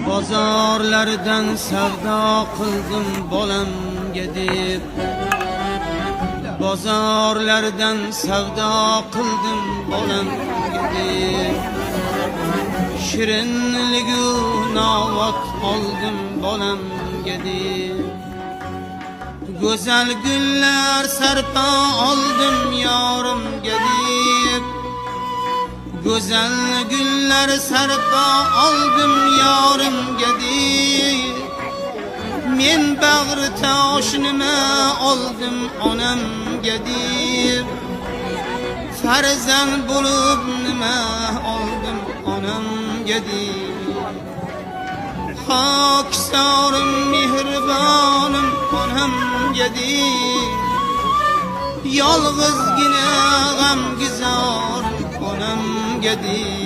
Bozorlardan savdo qildim bolam gedib, bozorlardan savdo qildim bolam gedib, shirinligu novat oldim bolam gedib, go'zal gullar sarpa oldim yorim gedib, go'zal gullar sarpa oldim yorim gedib, men bag'ri tosh nima oldim onam gedib, farzand bo'lib nima oldim onam gedib, xokisorim mehribonim onam gedib, yolg'izgina g'amgizor onam gedib.